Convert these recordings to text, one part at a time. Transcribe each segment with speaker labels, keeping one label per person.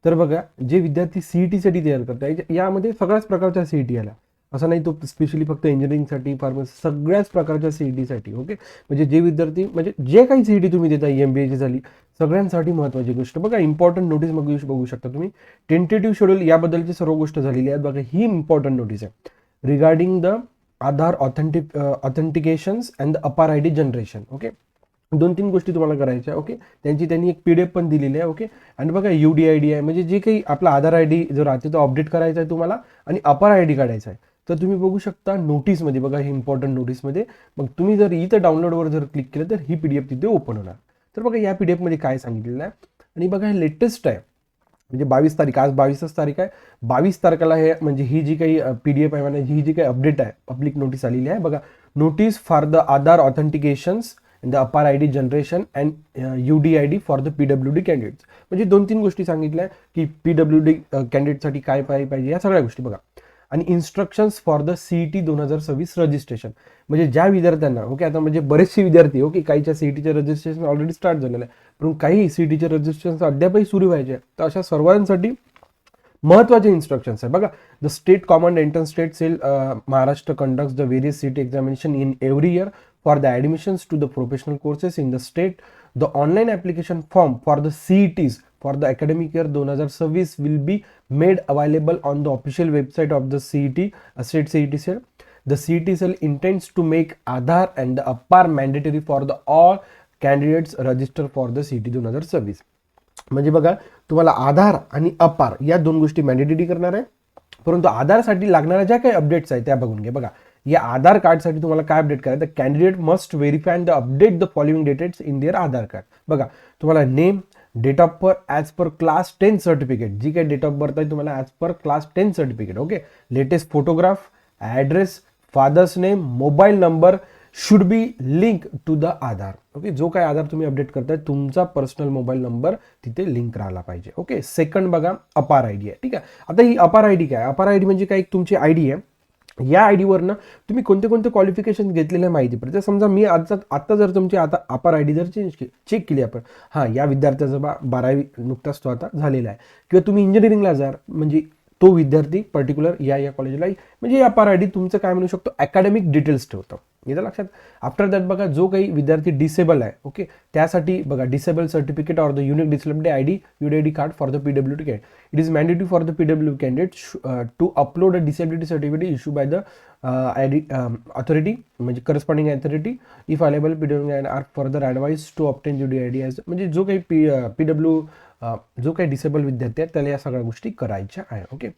Speaker 1: तर बघा, जे विद्यार्थी सीईटीसाठी तयार करतात यामध्ये सगळ्याच प्रकारच्या सीईटी आल्या, असं नाही तो स्पेशली फक्त इंजिनिअरिंगसाठी, फार्मसी, सगळ्याच प्रकारच्या सीईटीसाठी. ओके, म्हणजे जे विद्यार्थी म्हणजे जे काही सीईटी तुम्ही देता, MBAची झाली, सगळ्यांसाठी महत्त्वाची गोष्ट बघा, इम्पॉर्टंट नोटीस मग बघू शकता तुम्ही. टेंटेटिव्ह शेड्यूल याबद्दलची सर्व गोष्ट झालेली आहे बघा. ही इम्पॉर्टंट नोटीस आहे regarding the Aadhaar authentications and the APAAR ID generation. Okay, 2-3 गोष्टी तुम्हाला करायच्या. ओके, त्यांनी एक PDF पण दिलेली आहे. ओके, आणि बघा UDID आहे, म्हणजे जे काही आपला आधार ID जो राहते तो अपडेट करायचा आहे तुम्हाला, आणि अपार ID काढायचा आहे. तर तुम्ही बघू शकता नोटीसमध्ये बघा, ही इम्पॉर्टंट नोटीसमध्ये मग तुम्ही जर इथं डाउनलोडवर जर क्लिक केलं तर ही PDF तिथे ओपन होणार. तर बघा या PDF मध्ये काय सांगितलेलं आहे, आणि बघा हे लेटेस्ट आहे, म्हणजे 22 तारीख, आज 22च तारीख आहे. 22 तारखेला हे म्हणजे ही जी काही PDF आहे म्हणजे ही जी काही अपडेट आहे, पब्लिक नोटीस आलेली आहे बघा. Notice for the Aadhaar authentications the APAAR ID generation and UDID for the PWD candidates. म्हणजे 2-3 गोष्टी सांगितल्या की PWD कॅन्डिडेटसाठी काय पाहिजे या सगळ्या गोष्टी बघा. आणि instructions for the CET 2026 registration, म्हणजे ज्या विद्यार्थ्यांना, ओके, आता म्हणजे बरेचसे विद्यार्थी, ओके, काहीच्या CETचे रजिस्ट्रेशन ऑलरेडी स्टार्ट झालेलं आहे, पण काही CETचे रजिस्ट्रेशन अद्यापही सुरू व्हायचे आहे. तर अशा सर्वांसाठी महत्त्वाचे इन्स्ट्रक्शन्स आहे बघा. The state common entrance test cell Maharashtra conducts the various CET examination in every year for the admissions to the professional courses in the state. The online application form for the CETs for the academic year 2026 will be made available on the official website of the CET, state CET cell. The CET cell intends to make Aadhaar and the APAR mandatory for the all candidates register for the CET 2026. म्हणजे बघा, तुम्हाला आधार आणि अपार या 2 गोष्टी mandatory करणार आहे, परंतु आधारसाठी लागणाऱ्या ज्या काही अपडेट्स आहेत त्या बघून घ्या बघा. या आधार कार्डसाठी तुम्हाला काय अपडेट करायचं, the candidate must verify and update the following details in their Aadhaar card. बघा, तुम्हाला name, date of birth as per class 10 certificate, जी काही डेट ऑफ बर्थ आहे तुम्हाला as per class 10 certificate. Okay, latest photograph, address, father's name, mobile number should be link to the Aadhaar. Okay, जो काय आधार तुम्ही update करताय तुमचा पर्सनल मोबाईल नंबर तिथे लिंक राहिला पाहिजे. ओके, सेकंड बघा, अपार ID आहे. ठीक आहे, आता ही अपार ID काय, अपार ID म्हणजे काय, तुमची ID आहे. या आयडीवरनं तुम्ही कोणते कोणते क्वालिफिकेशन घेतलेल्या माहिती पडते. समजा मी आता जर तुमची आता अपार ID जर चेक केली आपण, हां, या विद्यार्थ्याचा 12वी नुकताच तो आता झालेला आहे, किंवा तुम्ही इंजिनिअरिंगला जा, म्हणजे तो विद्यार्थी पर्टिक्युलर या कॉलेजला, म्हणजे अपार ID तुमचं काय म्हणू शकतो, अकॅडमिक डिटेल्स ठेवतं. येतं लक्षात. आफ्टर दॅट बघा, जो काही विद्यार्थी डिसेबल आहे, ओके, त्यासाठी बघा, disable certificate or the unique disability ID UDID card for the PWD candidate. It is mandatory for the PWD candidate to upload a disability certificate issue by the authority, म्हणजे corresponding authority if available PWD are further advise to obtain UDID as, म्हणजे जो काही PW जो काही disable विद्यार्थी आहेत त्याला या सगळ्या गोष्टी करायच्या आहे. Okay,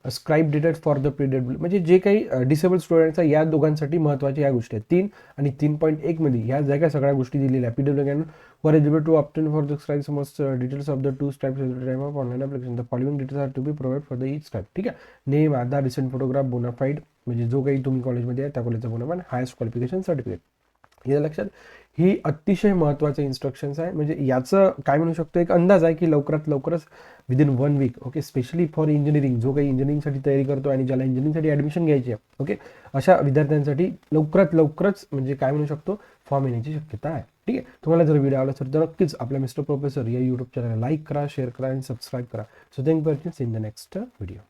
Speaker 1: scribe dated for the PWD, म्हणजे जे काही डिसेबल स्टुडंट्स आहे या दोघांसाठी महत्त्वाच्या या गोष्टी आहेत. 3 आणि 3.1 मध्ये ह्या ज्या काही सगळ्या गोष्टी दिलेल्या आहेत, PWD candidate for eligible to obtain for the scribe समज details of the 2 scribes time of online application, the following details are to be provide for the each scribe. ठीक आहे, name, Aadhaar, recent photograph, bonafide, म्हणजे जो काही तुम्ही कॉलेजमध्ये आहे त्या कॉलेजचा बोनाफाईड, हायस्ट क्वालिफिकेशन सर्टिफिकेट. या लक्षात. ही अतिशय महत्त्वाचे इन्स्ट्रक्शन्स आहे, म्हणजे याचं काय म्हणू शकतो, एक अंदाज आहे की लवकरच within 1 week, okay, specially for engineering, जो काही इंजिनिअरिंगसाठी तयारी करतो आणि ज्याला इंजिनिअरिंगसाठी ॲडमिशन घ्यायची आहे, ओके, अशा विद्यार्थ्यांसाठी लवकरच म्हणजे काय म्हणू शकतो, फॉर्म येण्याची शक्यता आहे. ठीक आहे, तुम्हाला जर व्हिडिओ आवडला तर नक्कीच आपल्या मिस्टर प्रोफेसर या यूट्यूब चॅनलला लाईक करा, शेअर करा आणि सबस्क्राईब करा. So thank you for watching. See in the next video.